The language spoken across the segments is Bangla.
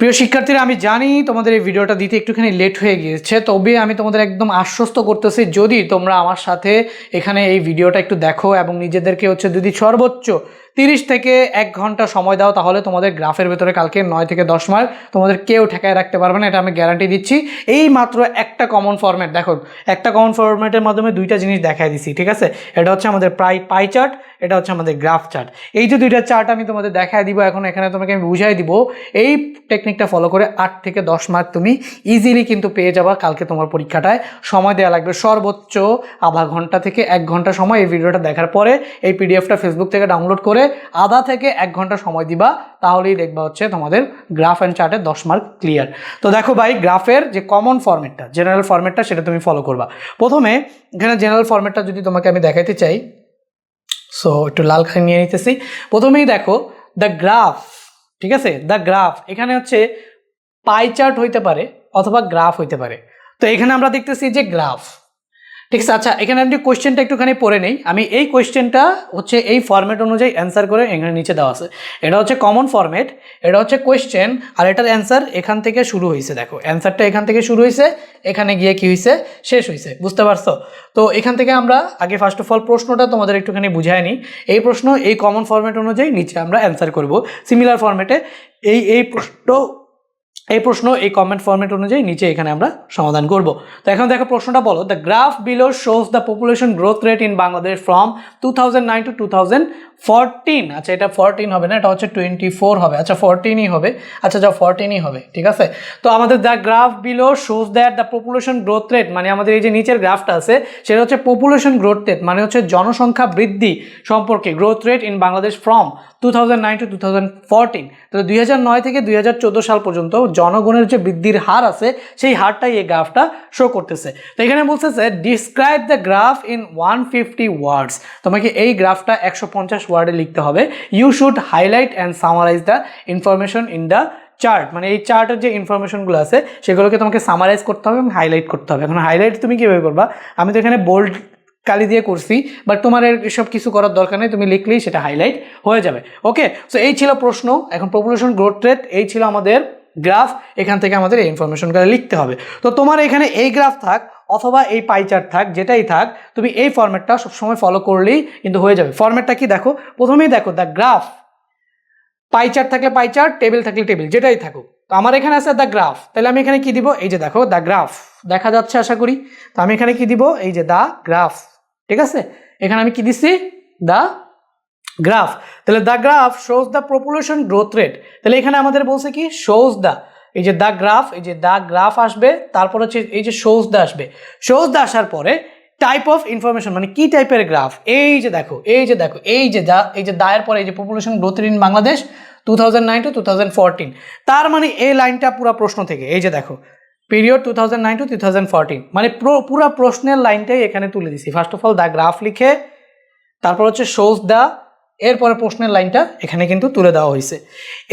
প্রিয় শিক্ষার্থীরা, আমি জানি তোমাদের এই ভিডিওটা দিতে একটুখানি লেট হয়ে গিয়েছে, তবে আমি তোমাদের একদম আশ্বস্ত করতেছি, যদি তোমরা আমার সাথে এখানে এই ভিডিওটা একটু দেখো এবং নিজেদেরকে যদি সর্বোচ্চ 30 থেকে 1 ঘন্টা সময় দাও, তাহলে তোমাদের গ্রাফের ভেতরে কালকে 9 থেকে 10 মার্ক তোমাদের কেউ ঠেকায় রাখতে পারবে না, এটা আমি গ্যারান্টি দিচ্ছি। এই মাত্র একটা কমন ফরম্যাট, দেখো একটা কমন ফরম্যাটের মাধ্যমে দুইটা জিনিস দেখাই দিচ্ছি, ঠিক আছে? এটা হচ্ছে আমাদের পাই চার্ট, এটা হচ্ছে আমাদের গ্রাফ চার্ট। এই যে দুইটা চার্ট আমি তোমাদের দেখাই দিব এখন, এখানে তোমাকে আমি বুঝাই দিব। এই টেকনিকটা ফলো করে 8 থেকে 10 মার্ক তুমি ইজিলি কিন্তু পেয়ে যাবা কালকে তোমার পরীক্ষাটায়। সময় দেওয়া লাগবে সর্বোচ্চ আধা ঘন্টা থেকে 1 ঘন্টা সময়। এই ভিডিওটা দেখার পরে এই পিডিএফটা ফেসবুক থেকে ডাউনলোড করে আধা থেকে 1 ঘন্টা সময় দিবা, তাহলেই দেখবা হচ্ছে তোমাদের গ্রাফ অ্যান্ড চার্টে 10 মার্ক ক্লিয়ার। তো দেখো ভাই, গ্রাফের যে কমন ফরম্যাটটা, জেনারেল ফরম্যাটটা, সেটা তুমি ফলো করবা। প্রথমে এখানে জেনারেল ফরম্যাটটা যদি তোমাকে আমি দেখাইতে চাই, সো একটু লাল খালি নিয়ে নিতেছি। প্রথমেই দেখো দ্য গ্রাফ, ঠিক আছে? দ্য গ্রাফ এখানে হচ্ছে পাই চার্ট হইতে পারে অথবা গ্রাফ হইতে পারে। তো এখানে আমরা দেখতেছি যে গ্রাফ, ঠিক আছে? আচ্ছা, এখানে আমি কোয়েশ্চেনটা একটুখানি পড়ে নেই। আমি এই কোয়েশ্চেনটা হচ্ছে এই ফরম্যাট অনুযায়ী অ্যান্সার করে এখানে নিচে দেওয়া আছে। এটা হচ্ছে কমন ফরম্যাট, এটা হচ্ছে কোয়েশ্চেন, আর এটার অ্যান্সার এখান থেকে শুরু হয়েছে। দেখো অ্যান্সারটা এখান থেকে শুরু হয়েছে, এখানে গিয়ে কি হয়েছে, শেষ হয়েছে। বুঝতে পারছো? তো এখান থেকে আমরা আগে ফার্স্ট অফ অল প্রশ্নটা তোমাদের একটুখানি বুঝায় নিই। এই প্রশ্ন এই কমন ফরম্যাট অনুযায়ী নিচে আমরা অ্যান্সার করব। সিমিলার ফরম্যাটে এই প্রশ্ন এই কমেন্ট ফরম্যাট অনুযায়ী নিচে এখানে আমরা সমাধান করব। তো এখন দেখো প্রশ্নটা বলো, the graph below shows the population growth rate in Bangladesh from 2009 to 2014। আচ্ছা, এটা 14 হবে না, এটা হচ্ছে 24 হবে। আচ্ছা 14ই হবে, আচ্ছা যাও 14ই হবে, ঠিক আছে? তো আমাদের the graph below shows that the population growth rate, মানে আমাদের এই যে নিচের গ্রাফটা আছে সেটা হচ্ছে পপুলেশন গ্রোথ রেট, মানে হচ্ছে জনসংখ্যা বৃদ্ধি সম্পর্কে, growth rate in Bangladesh from 2009 to 2014। তো 2009 থেকে 2014 সাল পর্যন্ত জনগণের যে বৃদ্ধির হার আছে সেই হারটাই এই গ্রাফটা শো করতেছে। তো এখানে বলতেছে describe the graph in 150 words. তোমাকে এই গ্রাফটা 150 ওয়ার্ডে লিখতে হবে। You should highlight and summarize the information in the chart, মানে এই চার্টের যে ইনফরমেশনগুলো আছে সেগুলোকে তোমাকে সামারাইজ করতে হবে এবং হাইলাইট করতে হবে। এখন হাইলাইট তুমি কীভাবে করবা? আমি তো এখানে বোল্ড কালি দিয়ে করছি, বাট তোমার এসব কিছু করার দরকার নেই, তুমি লিখলেই সেটা হাইলাইট হয়ে যাবে। ওকে, সো এই ছিল প্রশ্ন। এখন পপুলেশন গ্রোথ রেট, এই ছিল আমাদের গ্রাফ। এখান থেকে আমাদের এই ইনফরমেশনগুলো লিখতে হবে। তো তোমার এখানে এই গ্রাফ থাক অথবা এই পাই চার্ট থাক, যেটাই থাক, তুমি এই ফরম্যাটটা সবসময় ফলো করলেই কিন্তু হয়ে যাবে। ফরম্যাটটা কি দেখো, প্রথমেই দেখো দ্য গ্রাফ, পাই চার্ট থাকলে পাই চার্ট, টেবিল থাকলে টেবিল, যেটাই থাকুক। তো আমার এখানে আছে দ্য গ্রাফ, তাহলে আমি এখানে কি দিব? এই যে দেখো দ্য গ্রাফ দেখা যাচ্ছে আশা করি। তো আমি এখানে কি দিব? এই যে দ্য গ্রাফ, ঠিক আছে? এখানে আমি কি দিচ্ছি? The graph. তাহলে the graph shows the population growth rate. তাহলে এখানে আমাদের বলছে কি শোজ দ্য, এই যে দ্য গ্রাফ, এই যে দ্য গ্রাফ আসবে, তারপর হচ্ছে এই যে শোজ দ্য আসবে। শোজ দ্য আসার পরে টাইপ অফ ইনফরমেশন, মানে কি টাইপের গ্রাফ? এই যে দেখো, এই যে দেখো, এই যে দায়ের পরে এই যে population growth rate in Bangladesh 2009 to 2014, তার মানে এই লাইনটা পুরো প্রশ্ন থেকে, এই যে দেখো পিরিয়ড 2009 টু 2014, মানে পুরো প্রশ্নের লাইনটাই এখানে তুলে দিছি। First of all the graph লিখে, তারপর হচ্ছে শোজ দ্য, এরপরে প্রশ্নের লাইনটা এখানে কিন্তু তুলে দেওয়া হয়েছে।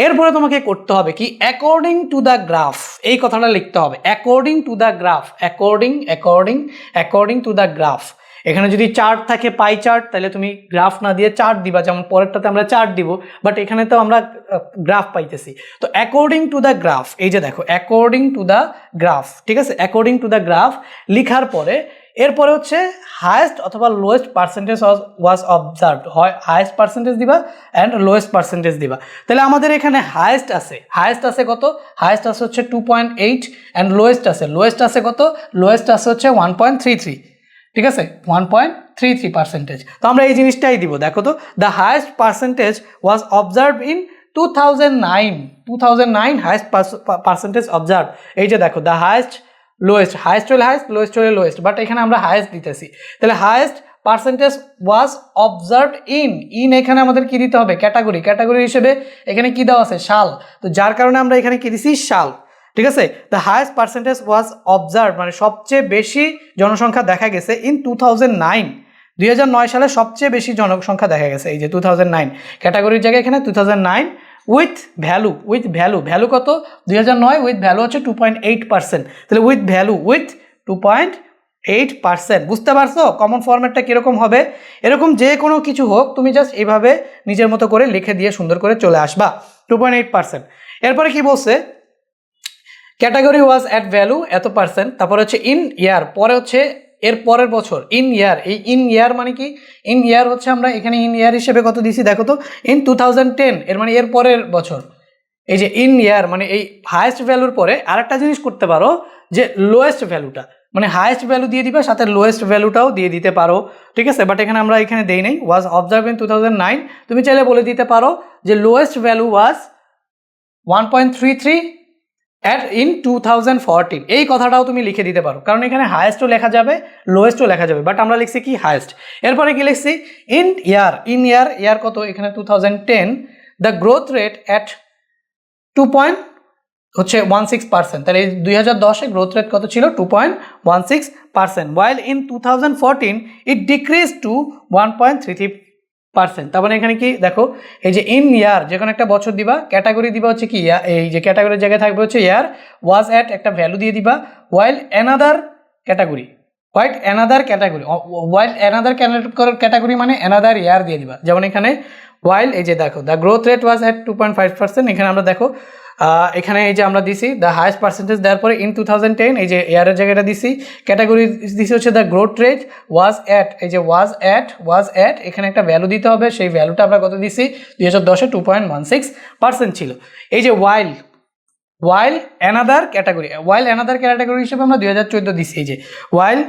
এরপরে তোমাকে করতে হবে কি? অ্যাকর্ডিং টু দ্য গ্রাফ, এই কথাটা লিখতে হবে। According to the graph, according to the graph. এখানে যদি চার্ট থাকে পাই চার্ট, তাহলে তুমি গ্রাফ না দিয়ে চার্ট দিবা, যেমন পরেরটাতে আমরা চার্ট দিব, বাট এখানে তো আমরা গ্রাফ পাইতেছি। তো অ্যাকর্ডিং টু দ্য গ্রাফ, এই যে দেখো অ্যাকর্ডিং টু দ্য গ্রাফ, ঠিক আছে? অ্যাকর্ডিং টু দ্য গ্রাফ লিখার পরে এরপরে হচ্ছে হায়েস্ট অথবা লোয়েস্ট পার্সেন্টেজ ওয়াজ অবজার্ভড, হয় হায়েস্ট পার্সেন্টেজ দিবা অ্যান্ড লোয়েস্ট পার্সেন্টেজ দিবা। তাহলে আমাদের এখানে হায়েস্ট আছে কত? হায়েস্ট আছে হচ্ছে 2.8 অ্যান্ড লোয়েস্ট আছে কত? লোয়েস্ট আছে হচ্ছে 1.33, ঠিক আছে? 1.33%। তো আমরা এই জিনিসটাই দিব। দেখো তো, the highest percentage was observe in 2009 highest percentage observe. এই যে দেখো দ্য হায়েস্ট, লোয়েস্ট, হায়েস্ট হলে হায়েস্ট, লোয়েস্ট হলে লোয়েস্ট, বাট এখানে আমরা হায়েস্ট দিতেছি। তাহলে highest percentage was observed in এখানে আমাদের কি দিতে হবে? ক্যাটাগরি হিসেবে এখানে কি দেওয়া আছে? সাল। তো যার কারণে আমরা এখানে কি দিছি? সাল, ঠিক আছে? The highest percentage was observe, মানে সবচেয়ে বেশি জনসংখ্যা দেখা গেছে ইন 2009 সালে সবচেয়ে বেশি জনসংখ্যা দেখা গেছে, এই যে 2009। ক্যাটাগরির জায়গায় এখানে 2009 উইথ ভ্যালু কত? 2009 উইথ ভ্যালু হচ্ছে 2.8%। তাহলে উইথ 2.8%। বুঝতে পারছো কমন ফরম্যাটটা কীরকম হবে? এরকম যে কোনো কিছু হোক, তুমি জাস্ট এইভাবে নিজের মতো করে লিখে দিয়ে সুন্দর করে চলে আসবা 2.8%। এরপরে কি বলছে? ক্যাটাগরি ওয়াজ অ্যাট ভ্যালু এত পার্সেন্ট, তারপর হচ্ছে ইন ইয়ার, পরে হচ্ছে এর পরের বছর ইন ইয়ার। এই ইন ইয়ার মানে কি, ইন ইয়ার হচ্ছে আমরা এখানে ইন ইয়ার হিসেবে কত দিছি দেখো তো, ইন 2010, এর মানে এর পরের বছর। এই যে ইন ইয়ার মানে এই হায়েস্ট ভ্যালুর পরে আরেকটা জিনিস করতে পারো যে লোয়েস্ট ভ্যালুটা, মানে হায়েস্ট ভ্যালু দিয়ে দিবা সাথে লোয়েস্ট ভ্যালুটাও দিয়ে দিতে পারো, ঠিক আছে। বাট এখানে আমরা এখানে দেই নাই, ওয়াজ অবজার্ভ ইন 2009, তুমি চাইলে বলে দিতে পারো যে লোয়েস্ট ভ্যালু ওয়াজ 1.33 ইন 2014, এই কথাটাও তুমি লিখে দিতে পারো, কারণ এখানে হায়েস্টও লেখা যাবে লোয়েস্টও লেখা যাবে, বাট আমরা লিখছি কি হায়েস্ট। এরপরে কি লিখছি ইন ইয়ার, ইন ইয়ার, ইয়ার কত এখানে 2010, দ্য গ্রোথ রেট অ্যাট 2.16%, তাহলে 2010-এ গ্রোথ রেট কত ছিল 2.16%, while in 2014 it decrease to 1.33%। তার মানে এখানে কি দেখো, এই যে ইন ইয়ার যে কোনো একটা বছর দিবা, ক্যাটাগরি দিবা হচ্ছে কি এই যে ক্যাটাগরির জায়গায় থাকবে হচ্ছে ইয়ার, ওয়াজ অ্যাট একটা ভ্যালু দিয়ে দিবা, ওয়াইল অ্যানাদার ক্যাটাগরি, ওয়াইল অ্যানাদার ক্যাটাগরি মানে অ্যানাদার ইয়ার দিয়ে দিবা। যেমন এখানে ওয়াইল এই যে দেখো the growth rate was at 2.5%, এখানে আমরা দেখো এখানে এই যে আমরা দিছি দ্য হাইয়েস্ট পার্সেন্টেজ, দেওয়ার পরে ইন 2010 এই যে ইয়ারের জায়গাটা দিছি, ক্যাটাগরি দিছি হচ্ছে the growth rate was at, এই যে ওয়াজ অ্যাট এখানে একটা ভ্যালু দিতে হবে, সেই ভ্যালুটা আমরা কত দিছি 2010-এ 2.16% ছিল। এই যে ওয়াইল অ্যানাদার ক্যাটাগরি হিসেবে আমরা 2014 দিছি, এই যে while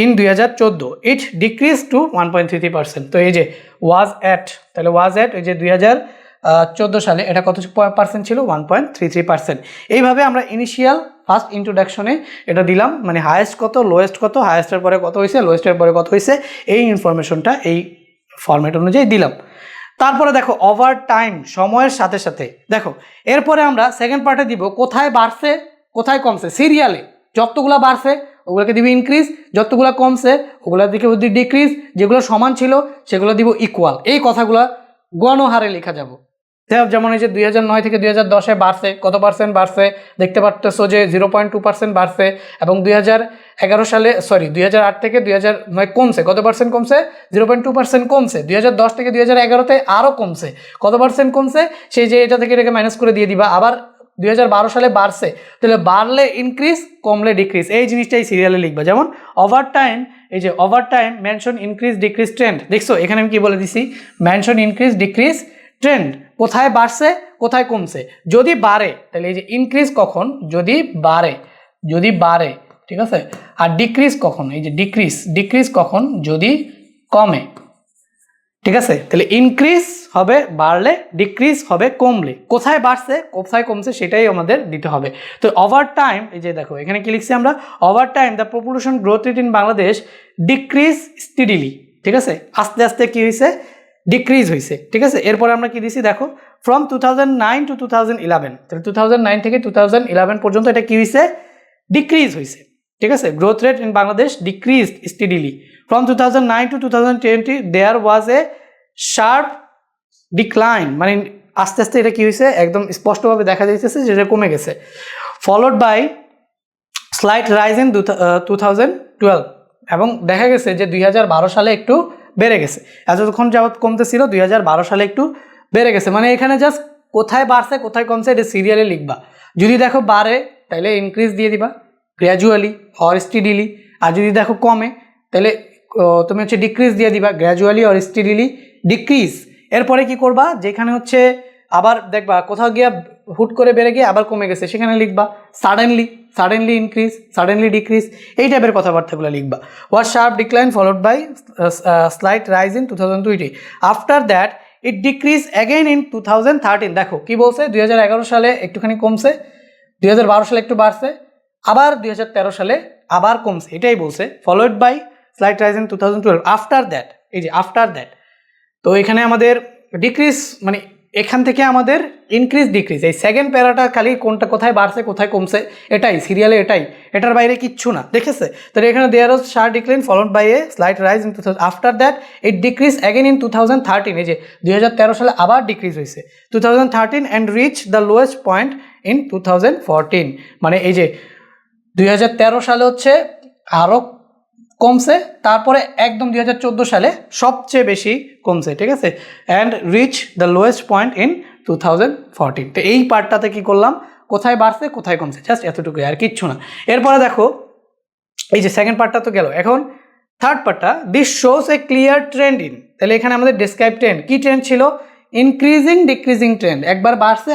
in 2014 it decrease to 1.33%, তো এই যে ওয়াজ অ্যাট, তাহলে ওয়াজ অ্যাট এই যে 2014 সালে এটা কত পার্সেন্ট ছিল 1.33%। এইভাবে আমরা ইনিশিয়াল ফার্স্ট ইন্ট্রোডাকশনে এটা দিলাম, মানে হায়েস্ট কত লোয়েস্ট কত, হায়েস্টের পরে কত হয়েছে লোয়েস্টের পরে কত হয়েছে, এই ইনফরমেশনটা এই ফরম্যাট অনুযায়ী দিলাম। তারপরে দেখো ওভার টাইম, সময়ের সাথে সাথে, দেখো এরপরে আমরা সেকেন্ড পার্টে দিব কোথায় বাড়ছে কোথায় কমছে, সিরিয়ালে যতগুলো বাড়ছে ওগুলোকে দিব ইনক্রিজ, যতগুলো কমছে ওগুলোর দিকে ডিক্রিজ, যেগুলো সমান ছিল সেগুলো দিব ইকুয়াল। এই কথাগুলো গণহারে লেখা যাব, যেমন এই যে 2009 থেকে 2010-এ বাড়ছে কত পার্সেন্ট বাড়ছে, দেখতে পারতেছো যে 0.2% বাড়ছে, এবং 2008 থেকে 2009 কমছে কত পার্সেন্ট কমছে 0.2% কমছে, 2010 থেকে 2011-তে আরও কমছে কত পার্সেন্ট কমছে, সেই যে এটা থেকে এটাকে মাইনাস করে দিয়ে দিবা। আবার 2012 সালে বাড়ছে, তাহলে বাড়লে ইনক্রিজ কমলে ডিক্রিজ, এই জিনিসটাই সিরিয়ালে লিখবা। যেমন ওভার টাইম, এই যে over time mention increase decrease trend, দেখছো এখানে আমি কি বলে দিছি মেনশন ইনক্রিজ ডিক্রিজ ট্রেন্ড, কোথায় বাড়ছে কোথায় কমছে। যদি বাড়ে তাহলে এই যে ইনক্রিজ কখন, যদি বাড়ে ঠিক আছে, আর ডিক্রিজ কখন, এই যে ডিক্রিজ কখন যদি কমে, ঠিক আছে। তাহলে ইনক্রিজ হবে বাড়লে, ডিক্রিজ হবে কমলে, কোথায় বাড়ছে কোথায় কমছে সেটাই আমাদের দিতে হবে। তো ওভার টাইম এই যে দেখো এখানে কি লিখছি আমরা, over time the population growth rate in Bangladesh decrease steadily, ঠিক আছে, আস্তে আস্তে কি হয়েছে ডিক্রিজ হয়েছে, ঠিক আছে। এরপরে আমরা কি দিছি দেখো ফ্রম 2009 to 2011, তাহলে 2009 থেকে 2011 পর্যন্ত এটা কি হয়েছে ডিক্রিজ হয়েছে, ঠিক আছে। Growth rate in Bangladesh decreased steadily from 2009 to 2020 there was a sharp decline, মানে আস্তে আস্তে এটা কি হয়েছে একদম স্পষ্টভাবে দেখা যাইতেছে যে এটা কমে গেছে। Followed by slight rise in 2012, এবং দেখা গেছে যে 2012 সালে একটু বেড়ে গেছে, এতক্ষণ যাবত কমতেছিল 2012 সালে একটু বেড়ে গেছে, মানে এখানে জাস্ট কোথায় বাড়ছে কোথায় কমছে এটা সিরিয়ালে লিখবা। যদি দেখো বাড়ে তাহলে ইনক্রিজ দিয়ে দিবা গ্র্যাজুয়ালি অর স্টিডিলি, আর যদি দেখো কমে তাহলে তুমি হচ্ছে ডিক্রিজ দিয়ে দিবা গ্র্যাজুয়ালি অর স্টিডিলি ডিক্রিজ। এরপরে কি করবা, যেখানে হচ্ছে আবার দেখবা কোথাও গিয়ে হুট করে বেড়ে গিয়ে আবার কমে গেছে সেখানে লিখবা সাডেনলি ইনক্রিজ সাডেনলি ডিক্রিজ, এই টাইপের কথাবার্তাগুলো লিখবা। Was sharp decline followed by slight rise in 2020, after that it decrease again in 2013। দেখো কি বলছে 2011 সালে একটুখানি কমছে, 2012 সালে একটু বাড়ছে, আবার 2013 সালে আবার কমছে, এটাই বলছে। Followed by slight rise in 2012, after that, এই যে আফটার দ্যাট, তো এখানে আমাদের ডিক্রিজ মানে এখান থেকে আমাদের ইনক্রিজ ডিক্রিজ, এই সেকেন্ড প্যারাটা খালি কোনটা কোথায় বাড়ছে কোথায় কমছে এটাই সিরিয়ালে, এটার বাইরে কিচ্ছু না, দেখেছে। তাহলে এখানে there was sharp decline followed by a slight rise in 2000, after that it decrease again in 2013, এই যে 2013 সালে আবার ডিক্রিজ হয়েছে 2013 and reach the lowest point in 2014, মানে এই যে 2013 সালে হচ্ছে আরও কমছে, তারপরে একদম 2014 সালে সবচেয়ে বেশি কমছে, ঠিক আছে, and reach the lowest point in 2014। তো এই পার্টটাতে কি করলাম কোথায় বাড়ছে কোথায় কমছে, জাস্ট এতটুকুই, আর কিচ্ছু না। এরপরে দেখো এই যে সেকেন্ড পার্টটা তো গেল, এখন থার্ড পার্টটা, this shows a clear trend in, তাহলে এখানে আমাদের ডেসক্রাইব ট্রেন্ড, কি ট্রেন্ড ছিল, ইনক্রিজিং ডিক্রিজিং ট্রেন্ড, একবার বাড়ছে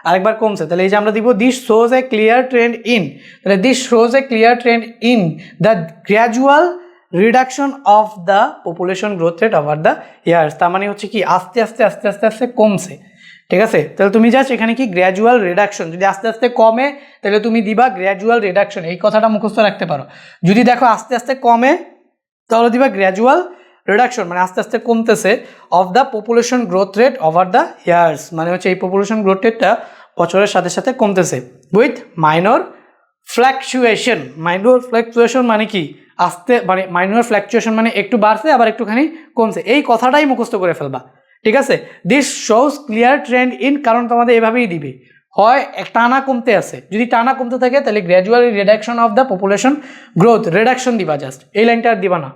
আরেকবার কমছে, তাহলে এই যে আমরা দিব this shows a clear trend in, তাহলে this shows a clear trend in the gradual reduction of the population growth rate over the years, তার মানে হচ্ছে কি আস্তে আস্তে আস্তে আস্তে আস্তে কমছে, ঠিক আছে। তাহলে তুমি জাস্ট এখানে কি গ্র্যাজুয়াল রিডাকশন, যদি আস্তে আস্তে কমে তাহলে তুমি দিবা গ্র্যাজুয়াল রিডাকশন, এই কথাটা মুখস্থ রাখতে পারো। যদি দেখো আস্তে আস্তে কমে তাহলে দিবা গ্র্যাজুয়াল রিডাকশন, মানে আস্তে আস্তে কমতেছে, of the population growth rate over the years, মানে হচ্ছে এই পপুলেশন গ্রোথ রেটটা বছরের সাথে সাথে কমতেছে, with minor fluctuation. Minor fluctuation মানে কি, আস্তে মানে মাইনর ফ্ল্যাকচুয়েশন মানে একটু বাড়ছে আবার একটুখানি কমছে, এই কথাটাই মুখস্থ করে ফেলবা, ঠিক আছে। This shows clear trend in, কারণ তোমাদের এভাবেই দিবে, হয় টানা কমতে আছে, যদি টানা কমতে থাকে তাহলে gradual reduction of the population growth, reduction দিবা জাস্ট, এই লাইনটা আর দিবা না,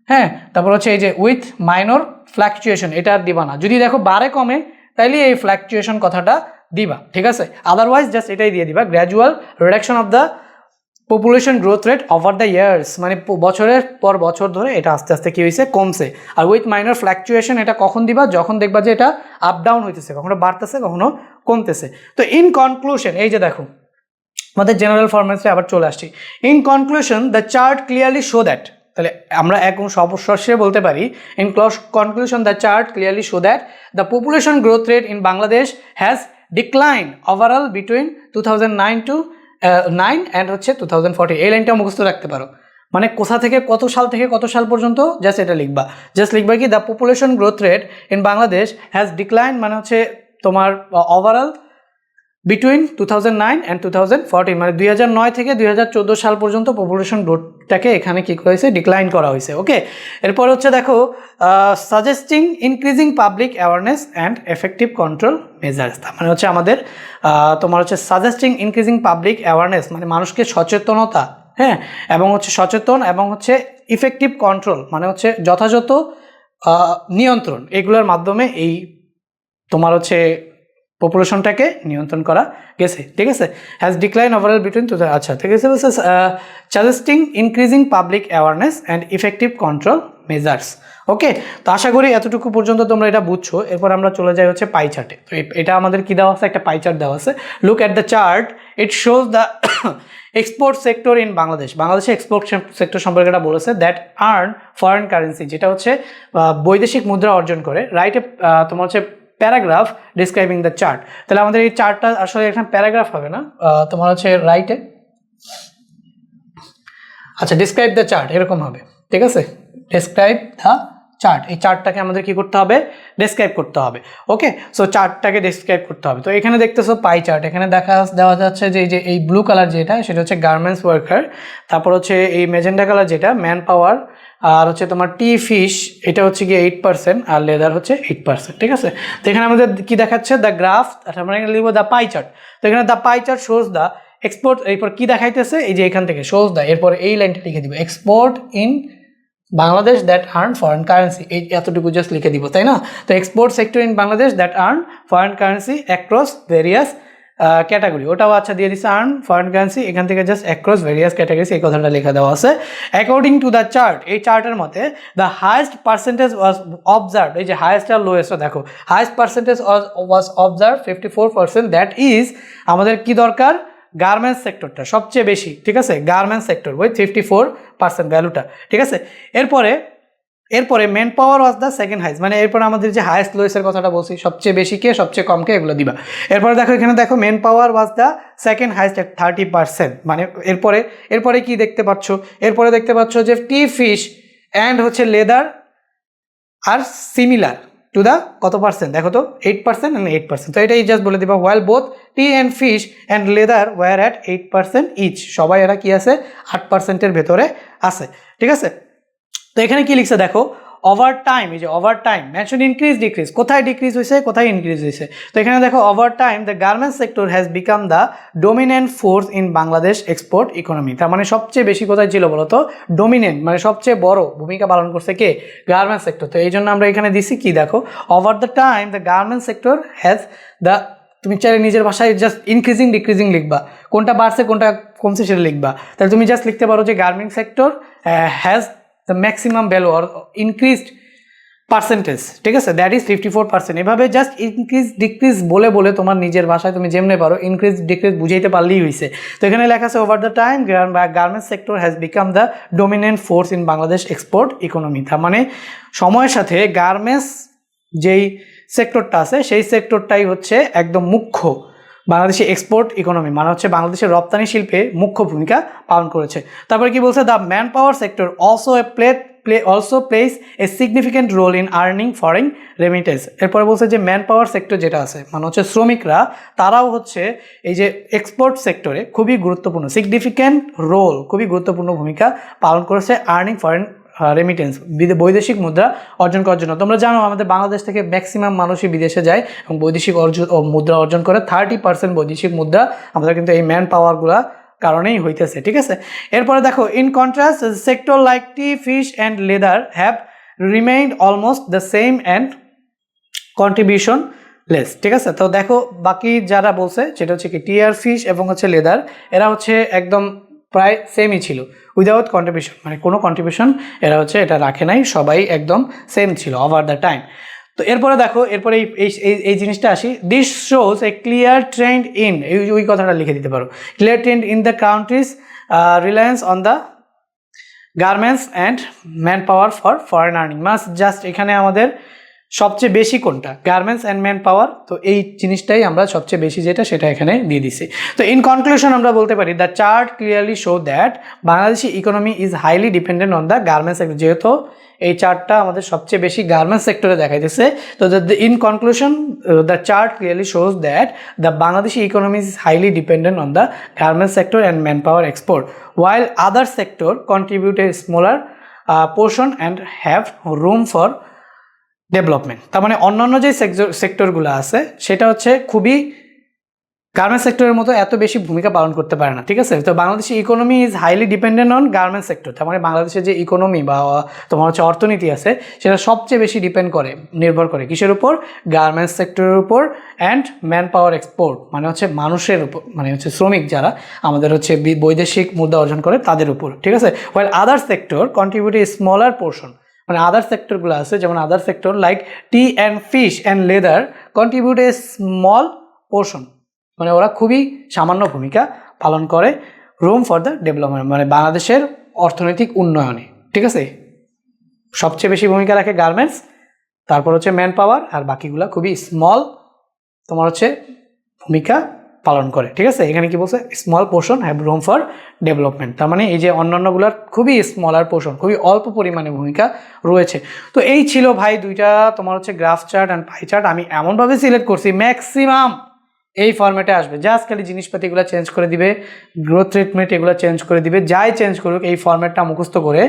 হ্যাঁ। তারপর হচ্ছে এই যে উইথ মাইনর ফ্ল্যাকচুয়েশন, এটা আর দিবা না, যদি দেখো বাড়ে কমে তাইলে এই ফ্ল্যাকচুয়েশন কথাটা দিবা, ঠিক আছে। আদারওয়াইজ জাস্ট এটাই দিয়ে দিবা, gradual reduction of the population growth rate over the years, মানে বছরের পর বছর ধরে এটা আস্তে আস্তে কী হয়েছে, কমছে। আর উইথ মাইনর ফ্ল্যাকচুয়েশন এটা কখন দিবা, যখন দেখবা যে এটা আপ ডাউন হইতেছে, কখনো বাড়তেছে কখনো কমতেছে। তো ইন কনক্লুশন, এই যে দেখো আমাদের জেনারেল ফরম্যাটে আবার চলে আসছি, in conclusion the chart clearly show that, তাহলে আমরা এখন সর্বশেষে বলতে পারি, in conclusion the chart clearly show that the population growth rate in Bangladesh has decline overall between 2009 to 9 and হচ্ছে 2040, এই লাইনটা মুখস্থ রাখতে পারো, মানে কোথা থেকে কত সাল পর্যন্ত, জাস্ট এটা লিখবা, জাস্ট লিখবা কি the population growth rate in Bangladesh has decline, মানে হচ্ছে তোমার ওভারঅল বিটুইন 2009 অ্যান্ড 2014, মানে 2009 থেকে 2014 সাল পর্যন্ত পপুলেশন গ্রোথটাকে এখানে কী করা হয়েছে, ডিক্লাইন করা হয়েছে, ওকে। এরপর হচ্ছে দেখো suggesting increasing public awareness and effective control measures, মানে হচ্ছে আমাদের তোমার হচ্ছে সাজেস্টিং ইনক্রিজিং পাবলিক অ্যাওয়ারনেস, মানে মানুষকে সচেতনতা, হ্যাঁ, এবং হচ্ছে সচেতন এবং হচ্ছে ইফেক্টিভ কন্ট্রোল, মানে হচ্ছে যথাযথ নিয়ন্ত্রণ, এগুলোর মাধ্যমে এই তোমার হচ্ছে পপুলেশনটাকে নিয়ন্ত্রণ করা গেছে, ঠিক আছে। হ্যাজ ডিক্লাইন ওভারঅল বিটুইন, আচ্ছা ঠিক আছে, suggesting increasing public awareness and effective control measures, okay. তো আশা করি এতটুকু পর্যন্ত তোমরা এটা বুঝছো। এরপর আমরা চলে যাই হচ্ছে পাই চার্টে। তো এটা আমাদের কি দেওয়া আছে, একটা পাই চার্ট দেওয়া আছে, look at the chart, it shows the export sector in Bangladesh, বাংলাদেশে এক্সপোর্ট সেক্টর সম্পর্কে এটা বলেছে, দ্যাট আর্ন ফরেন কারেন্সি, যেটা হচ্ছে বৈদেশিক মুদ্রা অর্জন করে, রাইট, তোমার হচ্ছে প্যারাগ্রাফ ডিসক্রাইবিং দ্য চার্ট, তাহলে আমাদের এই চার্টটা আসলে এখানে প্যারাগ্রাফ হবে না, তোমার হচ্ছে রাইটে, আচ্ছা ডিসক্রাইব দ্য চার্ট এরকম হবে, ঠিক আছে, ডিসক্রাইব দ্য চার্ট, এই চার্টটাকে আমাদের কি করতে হবে, ডেসক্রাইব করতে হবে, ওকে। সো চার্টটাকে ডেসক্রাইব করতে হবে। তো এখানে দেখতেছো পাই চার্ট, এখানে দেওয়া যাচ্ছে যে এই ব্লু কালার যেটা, সেটা হচ্ছে গার্মেন্টস ওয়ার্কার, তারপর হচ্ছে এই মেজেন্ডা কালার যেটা ম্যান পাওয়ার, আর হচ্ছে তোমার টি ফিশ, এটা হচ্ছে গিয়ে 8% আর লেদার হচ্ছে 8%, ঠিক আছে। তো এখানে আমাদের কি দেখাচ্ছে, দ্য গ্রাফ, আমরা এখানে লিখবো দ্য পাই চার্ট, তো এখানে the pie chart shows the export, এরপর কি দেখাইতেছে, এই যে এখান থেকে শোজ দ্য, এরপর এই লাইনটা লিখে দিব, export in Bangladesh that earn foreign currency, এই এতটুকু জাস্ট লিখে দিব, তাই না। তো export sector in Bangladesh that earn foreign currency across various category, ওটাও আচ্ছা দিয়ে দিচ্ছে, আর্ন ফরেন কারেন্সি, এখান থেকে জাস্ট অ্যাক্রস ভেরিয়াস ক্যাটাগরিজ, এই কথাটা লেখা দেওয়া আছে। অ্যাকর্ডিং টু দ্য চার্ট, এই চার্টের মতে the highest percentage was observe, এই যে হাইয়েস্ট আর লোয়েস্টটা দেখো, highest percentage was observe 54%, that is আমাদের কি দরকার, গার্মেন্টস সেক্টরটা সবচেয়ে বেশি, ঠিক আছে, গার্মেন্টস সেক্টর উইথ 54% ভ্যালুটা, ঠিক আছে। এরপরে man power was the second highest, মানে এরপরে আমাদের যে হাইয়েস্ট লোয়েস্টের কথাটা বলছি, সবচেয়ে বেশি কে সবচেয়ে কম কে, এগুলো দিবা। এরপরে দেখো এখানে দেখো man power was the second highest at 30%, মানে এরপরে কি দেখতে পাচ্ছ, এরপরে দেখতে পাচ্ছ যে টি ফিশ অ্যান্ড হচ্ছে leather are similar to the কত পার্সেন্ট, দেখো তো 8% and 8%, তো এটাই জাস্ট বলে দিবা, while both tea and fish and leather were at 8% each, সবাই এরা কি আছে 8%-এর ভেতরে আছে, ঠিক আছে। তো এখানে কি লিখছে দেখো, ওভার টাইম, এই যে over time mention increase decrease, কোথায় ডিক্রিজ হয়েছে কোথায় ইনক্রিজ হয়েছে, তো এখানে দেখো over time the garments sector has become the dominant force in Bangladesh export economy, তার মানে সবচেয়ে বেশি কোথায় ছিল বলো তো, ডোমিনেন্ট, মানে সবচেয়ে বড় ভূমিকা পালন করছে কে, গার্মেন্টস সেক্টর। তো এই জন্য আমরা এখানে দিছি কি দেখো, over the time the garments sector has the তুমি চাইলে নিজের ভাষায় জাস্ট ইনক্রিজিং ডিক্রিজিং লিখবা, কোনটা বাড়ছে কোনটা কমছে সেটা লিখবা। তাহলে তুমি জাস্ট লিখতে পারো যে garment sector has the maximum value or increased percentage, ঠিক আছে, দ্যাট ইজ 54%। এভাবে জাস্ট ইনক্রিজ ডিক্রিজ বলে বলে তোমার নিজের ভাষায় তুমি যেমনি পারো ইনক্রিজ ডিক্রিজ বুঝাইতে পারলেই হয়েছে। তো এখানে লেখা আছে over the time garments sector has become the dominant force in Bangladesh export economy. তার মানে সময়ের সাথে গার্মেন্টস যেই সেক্টরটা আছে সেই সেক্টরটাই হচ্ছে একদম মুখ্য বাংলাদেশি এক্সপোর্ট ইকোনমি, মানে হচ্ছে বাংলাদেশের রপ্তানি শিল্পে মুখ্য ভূমিকা পালন করেছে। তারপরে কি বলছে, the man power sector also plays a significant role in earning foreign remittance. এরপরে বলছে যে ম্যান পাওয়ার সেক্টর যেটা আছে মানে হচ্ছে শ্রমিকরা, তারাও হচ্ছে এই যে এক্সপোর্ট সেক্টরে খুবই গুরুত্বপূর্ণ সিগনিফিক্যান্ট রোল, খুবই গুরুত্বপূর্ণ ভূমিকা পালন করেছে আর্নিং ফরেন রেমিটেন্স, বৈদেশিক মুদ্রা অর্জন করার জন্য। তোমরা জানো আমাদের বাংলাদেশ থেকে ম্যাক্সিমাম মানুষই বিদেশে যায় এবং বৈদেশিক মুদ্রা অর্জন করে। 30% বৈদেশিক মুদ্রা আমাদের কিন্তু এই ম্যান পাওয়ারগুলা কারণেই হইতেছে, ঠিক আছে। এরপরে দেখো, in contrast sector like tea, fish and leather have remained almost the same and contribution less, ঠিক আছে। তো দেখো বাকি যারা বলছে সেটা হচ্ছে কি টি আর ফিশ এবং হচ্ছে লেদার, এরা হচ্ছে একদম প্রায় সেমই ছিল উইদাউট কন্ট্রিবিউশন, মানে কোনো কন্ট্রিবিউশন এরা হচ্ছে এটা রাখে নাই, সবাই একদম সেম ছিল ওভার দ্য টাইম। তো এরপরে দেখো, এরপরে এই জিনিসটা আসি, this shows a clear trend in, ওই কথাটা লিখে দিতে পারো, clear trend in the country's reliance on the garments and man power for foreign earning. মাস জাস্ট এখানে আমাদের সবচেয়ে বেশি কোনটা, গার্মেন্টস অ্যান্ড ম্যান পাওয়ার, তো এই জিনিসটাই আমরা সবচেয়ে বেশি যেটা সেটা এখানে দিয়ে দিছি। তো ইন কনক্লুশন আমরা বলতে পারি the chart clearly show that Bangladeshi economy is highly dependent on the garments sector, যেহেতু এই চার্টটা আমাদের সবচেয়ে বেশি গার্মেন্টস সেক্টরে দেখাইতেছে। তো in conclusion the chart clearly shows that the Bangladeshi economy is highly dependent on the garments sector and man power export, while other sector contribute a smaller portion and have room for development. তার মানে অন্যান্য যে সেক্টরগুলো আছে সেটা হচ্ছে খুবই গার্মেন্টস সেক্টরের মতো এত বেশি ভূমিকা পালন করতে পারে না, ঠিক আছে। তো Bangladeshi economy is highly dependent on garments sector, তার মানে বাংলাদেশের যে ইকোনমি বা তোমার হচ্ছে অর্থনীতি আছে সেটা সবচেয়ে বেশি নির্ভর করে কিসের উপর, গার্মেন্টস সেক্টরের উপর, অ্যান্ড ম্যান পাওয়ার এক্সপোর্ট মানে হচ্ছে মানুষের উপর, মানে হচ্ছে শ্রমিক যারা আমাদের হচ্ছে বৈদেশিক মুদ্রা অর্জন করে তাদের উপর, ঠিক আছে। while other sector contribute a smaller portion, মানে আদার সেক্টরগুলো আছে যেমন other sector like T and fish and leather contribute a small portion, মানে ওরা খুবই সামান্য ভূমিকা পালন করে রুম ফর দ্য ডেভেলপমেন্ট, মানে বাংলাদেশের অর্থনৈতিক উন্নয়নে, ঠিক আছে। সবচেয়ে বেশি ভূমিকা রাখে গার্মেন্টস, তারপর হচ্ছে ম্যান পাওয়ার, আর বাকিগুলো খুবই স্মল তোমার হচ্ছে ভূমিকা পালন করে, ঠিক আছে। এখানে কি বলছে, small portion have room for development, তার মানে এই যে অন্যান্যগুলোর খুবই স্মলার পোর্শন, খুবই অল্প পরিমাণে ভূমিকা রয়েছে। তো এই ছিল ভাই দুইটা তোমার হচ্ছে graph chart and pie chart. আমি এমনভাবে সিলেক্ট করছি ম্যাক্সিমাম এই ফরম্যাটে আসবে, জাস্ট খালি জিনিসপাতিগুলো চেঞ্জ করে দিবে, গ্রোথ রেট এগুলো চেঞ্জ করে দিবে, যাই চেঞ্জ করুক এই ফরম্যাটটা মুখস্থ করে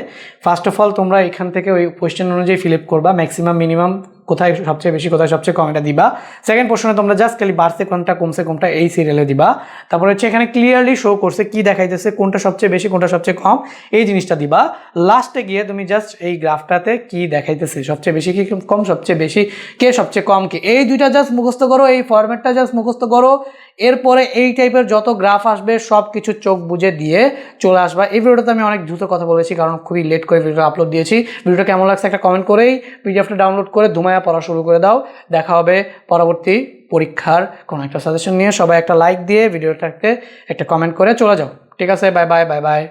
ফার্স্ট অফ অল তোমরা এখান থেকে ওই কোয়েশ্চেন অনুযায়ী ফিল আপ করবা, ম্যাক্সিমাম মিনিমাম কোথায় সবচেয়ে বেশি কোথায় সবচেয়ে কম এটা দিবা। সেকেন্ড প্রশ্নে তোমরা জাস্ট খালি বাড়ছে কোনটা কমছে কোনটা এই সিরিয়ালে দিবা। তারপরে হচ্ছে এখানে ক্লিয়ারলি শো করছে কি দেখাইতেছে কোনটা সবচেয়ে বেশি কোনটা সবচেয়ে কম, এই জিনিসটা দিবা। লাস্টে গিয়ে তুমি জাস্ট এই গ্রাফটাতে কি দেখাইতেছে সবচেয়ে বেশি কি কম, সবচেয়ে বেশি কে সবচেয়ে কম কে, এই দুইটা জাস্ট মুখস্থ করো, এই ফরম্যাটটা জাস্ট মুখস্থ করো। এরপরে এই টাইপের যত গ্রাফ আসবে সব কিছু চোখ বুঝে দিয়ে চলে আসবা। এই ভিডিওটাতে আমি অনেক দ্রুত কথা বলেছি কারণ খুবই লেট করে ভিডিওটা আপলোড দিয়েছি। ভিডিওটা কেমন লাগছে একটা কমেন্ট করেই পিডিএফটা ডাউনলোড করে ধুমায়া পড়া শুরু করে দাও। দেখা হবে পরবর্তী পরীক্ষার কোনো একটা সাজেশন নিয়ে। সবাই একটা লাইক দিয়ে ভিডিওটাকে একটা কমেন্ট করে চলে যাও, ঠিক আছে। Bye bye bye bye.